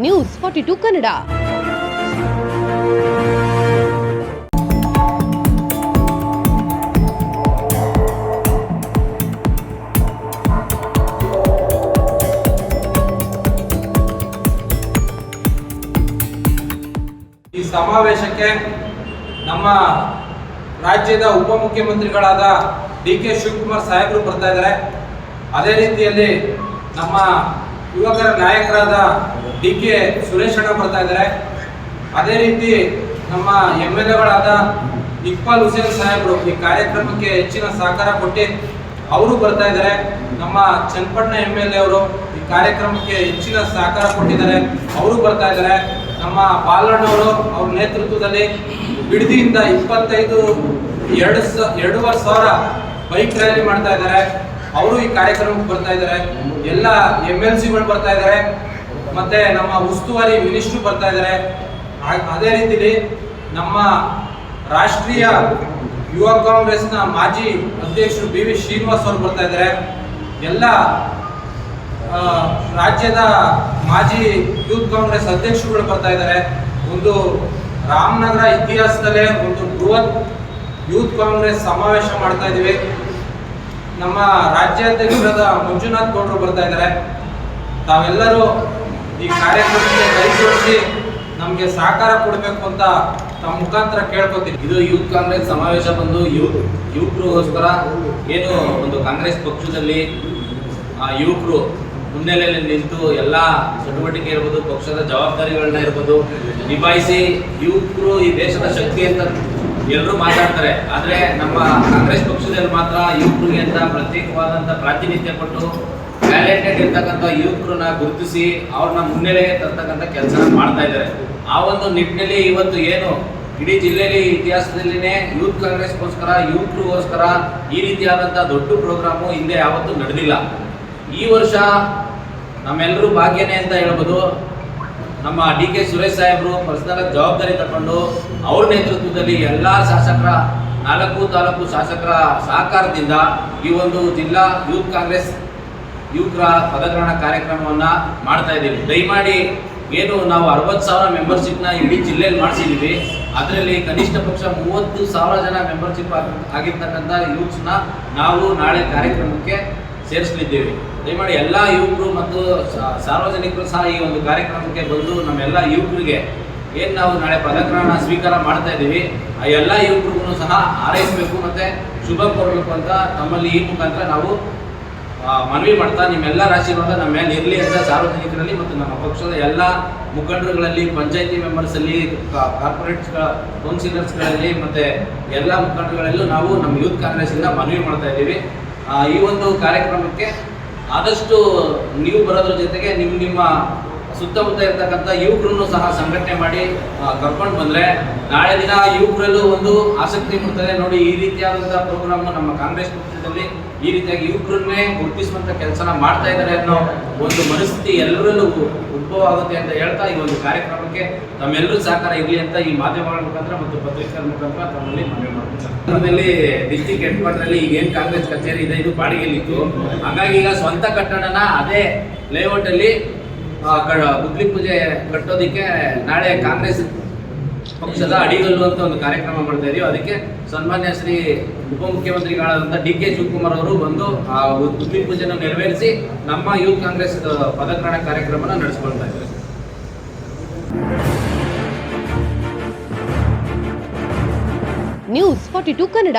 News 42 Kannada. ಈ ಸಮಾವೇಶಕ್ಕೆ ನಮ್ಮ ರಾಜ್ಯದ ಉಪಮುಖ್ಯಮಂತ್ರಿಗಳಾದ ಡಿ.ಕೆ. ಶಿವಕುಮಾರ್ ಸಾಹೇಬರು ಬರ್ತಾ ಇದ್ದಾರೆ. ಅದೇ ರೀತಿಯಲ್ಲಿ ನಮ್ಮ ಯುವಕರ ನಾಯಕರಾದ ಡಿ.ಕೆ. ಸುರೇಶ್ ಅಣ್ಣ ಬರ್ತಾ ಇದ್ದಾರೆ. ಅದೇ ರೀತಿ ನಮ್ಮ MLAಗಳಾದ ಇಕ್ಬಾಲ್ ಹುಸೇನ್ ಸಾಹೇಬರು ಈ ಕಾರ್ಯಕ್ರಮಕ್ಕೆ ಹೆಚ್ಚಿನ ಸಹಕಾರ ಕೊಟ್ಟು ಅವರು ಬರ್ತಾ ಇದ್ದಾರೆ. ನಮ್ಮ ಚನ್ನಪಟ್ಟಣ MLA ಅವರು ಈ ಕಾರ್ಯಕ್ರಮಕ್ಕೆ ಹೆಚ್ಚಿನ ಸಹಕಾರ ಕೊಟ್ಟಿದ್ದಾರೆ, ಅವರು ಬರ್ತಾ ಇದ್ದಾರೆ. ನಮ್ಮ ಬಾಲಣ್ಣವರು ಅವ್ರ ನೇತೃತ್ವದಲ್ಲಿ ಬಿಡದಿಯಿಂದ 2,500 ಬೈಕ್ ರ್ಯಾಲಿ ಮಾಡ್ತಾ ಇದ್ದಾರೆ, ಅವರು ಈ ಕಾರ್ಯಕ್ರಮಕ್ಕೆ ಬರ್ತಾ ಇದ್ದಾರೆ. ಎಲ್ಲ MLCಗಳು ಬರ್ತಾ ಇದ್ದಾರೆ, ಮತ್ತೆ ನಮ್ಮ ಉಸ್ತುವಾರಿ ಮಿನಿಸ್ಟ್ರು ಬರ್ತಾ ಇದ್ದಾರೆ. ಅದೇ ರೀತಿಲಿ ನಮ್ಮ ರಾಷ್ಟ್ರೀಯ ಯುವ ಕಾಂಗ್ರೆಸ್ನ ಮಾಜಿ ಅಧ್ಯಕ್ಷರು BV ಶ್ರೀನಿವಾಸ್ ಅವರು ಬರ್ತಾ ಇದ್ದಾರೆ. ಎಲ್ಲ ರಾಜ್ಯದ ಮಾಜಿ ಯೂತ್ ಕಾಂಗ್ರೆಸ್ ಅಧ್ಯಕ್ಷರುಗಳು ಬರ್ತಾ ಇದ್ದಾರೆ. ಒಂದು ರಾಮನಗರ ಇತಿಹಾಸದಲ್ಲೇ ಒಂದು ಬೃಹತ್ ಯೂತ್ ಕಾಂಗ್ರೆಸ್ ಸಮಾವೇಶ ಮಾಡ್ತಾ ಇದ್ದೀವಿ. ನಮ್ಮ ರಾಜ್ಯಾಧ್ಯಕ್ಷರಾದ ಮಂಜುನಾಥ್ ಗೌಡರು ಬರ್ತಾ ಇದ್ದಾರೆ. ತಾವೆಲ್ಲರೂ ಈ ಕಾರ್ಯಕ್ರಮಕ್ಕೆ ಕೈ ಜೋಡಿಸಿ ನಮಗೆ ಸಹಕಾರ ಕೊಡಬೇಕು ಅಂತ ತಮ್ಮ ಮುಖಾಂತರ ಕೇಳ್ಕೊತೀನಿ. ಇದು ಯೂತ್ ಕಾಂಗ್ರೆಸ್ ಸಮಾವೇಶ ಬಂದು ಯುವಕರಿಗೋಸ್ಕರ ಏನು ಒಂದು ಕಾಂಗ್ರೆಸ್ ಪಕ್ಷದಲ್ಲಿ ಯುವಕರು ಮುನ್ನೆಲೆಯಲ್ಲಿ ನಿಂತು ಎಲ್ಲ ಚಟುವಟಿಕೆ ಇರ್ಬೋದು, ಪಕ್ಷದ ಜವಾಬ್ದಾರಿಗಳನ್ನ ಇರ್ಬೋದು ನಿಭಾಯಿಸಿ ಯುವಕರು ಈ ದೇಶದ ಶಕ್ತಿ ಅಂತ ಎಲ್ಲರೂ ಮಾತಾಡ್ತಾರೆ. ಆದರೆ ನಮ್ಮ ಕಾಂಗ್ರೆಸ್ ಪಕ್ಷದಲ್ಲಿ ಮಾತ್ರ ಯುವಕರಿಗೆ ಅಂತ ಪ್ರತ್ಯೇಕವಾದಂಥ ಪ್ರಾತಿನಿಧ್ಯ ಕೊಟ್ಟು ಟ್ಯಾಲೆಂಟೆಡ್ ಇರ್ತಕ್ಕಂಥ ಯುವಕರನ್ನ ಗುರುತಿಸಿ ಅವ್ರನ್ನ ಮುನ್ನೆಲೆಗೆ ತರ್ತಕ್ಕಂಥ ಕೆಲಸ ಮಾಡ್ತಾ ಇದ್ದಾರೆ. ಆ ಒಂದು ನಿಟ್ಟಿನಲ್ಲಿ ಇವತ್ತು ಏನು ಇಡೀ ಜಿಲ್ಲೆಯಲ್ಲಿ ಇತಿಹಾಸದಲ್ಲಿನೇ ಯೂತ್ ಕಾಂಗ್ರೆಸ್ಗೋಸ್ಕರ ಯುವಕರಿಗೋಸ್ಕರ ಈ ರೀತಿಯಾದಂಥ ದೊಡ್ಡ ಪ್ರೋಗ್ರಾಮು ಹಿಂದೆ ಯಾವತ್ತೂ ನಡೆದಿಲ್ಲ. ಈ ವರ್ಷ ನಮ್ಮೆಲ್ಲರೂ ಭಾಗ್ಯನೇ ಅಂತ ಹೇಳ್ಬೋದು. ನಮ್ಮ ಡಿ.ಕೆ. ಸುರೇಶ್ ಸಾಹೇಬರು ಪರ್ಸನಲ್ ಜವಾಬ್ದಾರಿ ತಗೊಂಡು ಅವ್ರ ನೇತೃತ್ವದಲ್ಲಿ ಎಲ್ಲ ಶಾಸಕರ 4 ತಾಲೂಕು ಶಾಸಕರ ಸಹಕಾರದಿಂದ ಈ ಒಂದು ಜಿಲ್ಲಾ ಯೂತ್ ಕಾಂಗ್ರೆಸ್ ಯುವಕರ ಪದಗ್ರಹಣ ಕಾರ್ಯಕ್ರಮವನ್ನು ಮಾಡ್ತಾ ಇದ್ದೀವಿ. ದಯಮಾಡಿ ಏನು ನಾವು 60,000 ಮೆಂಬರ್ಶಿಪ್ನ ಇಡೀ ಜಿಲ್ಲೆಯಲ್ಲಿ ಮಾಡಿಸಿದ್ದೀವಿ. ಅದರಲ್ಲಿ ಕನಿಷ್ಠ ಪಕ್ಷ 30,000 ಜನ ಮೆಂಬರ್ಶಿಪ್ ಆಗಿರ್ತಕ್ಕಂಥ ಯೂತ್ಸ್ನ ನಾವು ನಾಳೆ ಕಾರ್ಯಕ್ರಮಕ್ಕೆ ಸೇರಿಸಲಿದ್ದೇವೆ. ದಯಮಾಡಿ ಎಲ್ಲ ಯುವಕರು ಮತ್ತು ಸಾರ್ವಜನಿಕರು ಸಹ ಈ ಒಂದು ಕಾರ್ಯಕ್ರಮಕ್ಕೆ ಬಂದು ನಮ್ಮೆಲ್ಲ ಯುವಕರಿಗೆ ಏನು ನಾವು ನಾಳೆ ಪದಗ್ರಹಣ ಸ್ವೀಕಾರ ಮಾಡ್ತಾ ಇದ್ದೀವಿ ಆ ಎಲ್ಲ ಯುವಕರಿಗೂ ಸಹ ಹಾರೈಸಬೇಕು ಮತ್ತು ಶುಭ ಕೋರಬೇಕು ಅಂತ ತಮ್ಮಲ್ಲಿ ಈ ಮುಖಾಂತರ ನಾವು ಮನವಿ ಮಾಡ್ತಾ ನಿಮ್ಮೆಲ್ಲ ಆಶೀರ್ವಾದ ನಮ್ಮ ಮೇಲೆ ಇರಲಿ ಅಂತ ಸಾರ್ವಜನಿಕರಲ್ಲಿ ಮತ್ತು ನಮ್ಮ ಪಕ್ಷದ ಎಲ್ಲ ಮುಖಂಡರುಗಳಲ್ಲಿ, ಪಂಚಾಯತಿ ಮೆಂಬರ್ಸಲ್ಲಿ, ಕಾರ್ಪೊರೇಟ್ ಕೌನ್ಸಿಲರ್ಸ್ಗಳಲ್ಲಿ ಮತ್ತು ಎಲ್ಲ ಮುಖಂಡರುಗಳಲ್ಲೂ ನಾವು ನಮ್ಮ ಯೂತ್ ಕಾಂಗ್ರೆಸ್ಸಿಂದ ಮನವಿ ಮಾಡ್ತಾ ಇದ್ದೀವಿ. ಈ ಒಂದು ಕಾರ್ಯಕ್ರಮಕ್ಕೆ ಆದಷ್ಟು ನೀವು ಬರೋದ್ರ ಜೊತೆಗೆ ನಿಮ್ಮ ಸುತ್ತಮುತ್ತ ಇರ್ತಕ್ಕಂಥ ಯುವಕರನ್ನು ಸಹ ಸಂಘಟನೆ ಮಾಡಿ ಕರ್ಕೊಂಡು ಬಂದರೆ ನಾಳೆ ದಿನ ಯುವಕರಲ್ಲೂ ಒಂದು ಆಸಕ್ತಿ ಬರ್ತದೆ. ನೋಡಿ, ಈ ರೀತಿಯಾದಂಥ ಪ್ರೋಗ್ರಾಮು ನಮ್ಮ ಕಾಂಗ್ರೆಸ್ ಪಕ್ಷದಲ್ಲಿ ಈ ರೀತಿಯಾಗಿ ಯುವಕರನ್ನೇ ಗುರುತಿಸುವಂಥ ಕೆಲಸನ ಮಾಡ್ತಾ ಇದ್ದಾರೆ ಅನ್ನೋ ಒಂದು ಮನಸ್ಥಿತಿ ಎಲ್ಲರಲ್ಲೂ ಉದ್ಭವ ಆಗುತ್ತೆ ಅಂತ ಹೇಳ್ತಾ ಈ ಒಂದು ಕಾರ್ಯಕ್ರಮಕ್ಕೆ ತಮ್ಮೆಲ್ಲರೂ ಸಹಕಾರ ಇರಲಿ ಅಂತ ಈ ಮಾಧ್ಯಮಗಳ ಮುಖಾಂತರ ಮತ್ತು ಪತ್ರಿಕೆಗಳ ಮುಖಾಂತರ ತಮ್ಮಲ್ಲಿ ಮನವಿ ಮಾಡ್ತಾರೆ. ಡಿಸ್ಟಿಕ್ ಹೆಡ್ ಕ್ವಾರ್ಟರಲ್ಲಿ ಈಗೇನು ಕಾಂಗ್ರೆಸ್ ಕಚೇರಿ ಇದೆ ಇದು ಬಾಡಿಗೆಯಲ್ಲಿತ್ತು. ಹಾಗಾಗಿ ಈಗ ಸ್ವಂತ ಕಟ್ಟಡನ ಅದೇ ಲೇಔಟಲ್ಲಿ ಗುದ್ಲಿ ಪೂಜೆ ಕಟ್ಟೋದಕ್ಕೆ ನಾಳೆ ಕಾಂಗ್ರೆಸ್ ಪಕ್ಷದ ಅಡಿಗಲ್ಲು ಅಂತ ಒಂದು ಕಾರ್ಯಕ್ರಮ ಮಾಡ್ತಾ ಇದೀವಿ. ಅದಕ್ಕೆ ಸನ್ಮಾನ್ಯ ಶ್ರೀ ಉಪಮುಖ್ಯಮಂತ್ರಿಗಳಾದಂಥ ಡಿ.ಕೆ. ಶಿವಕುಮಾರ್ ಅವರು ಬಂದು ಆ ಗುದ್ಲಿ ಪೂಜೆಯನ್ನು ನೆರವೇರಿಸಿ ನಮ್ಮ ಯೂತ್ ಕಾಂಗ್ರೆಸ್ ಪದಗ್ರಹಣ ಕಾರ್ಯಕ್ರಮನ ನಡೆಸ್ಕೊಳ್ತಾ ಇದ್ದಾರೆ. ನ್ಯೂಸ್ 42 ಕನ್ನಡ.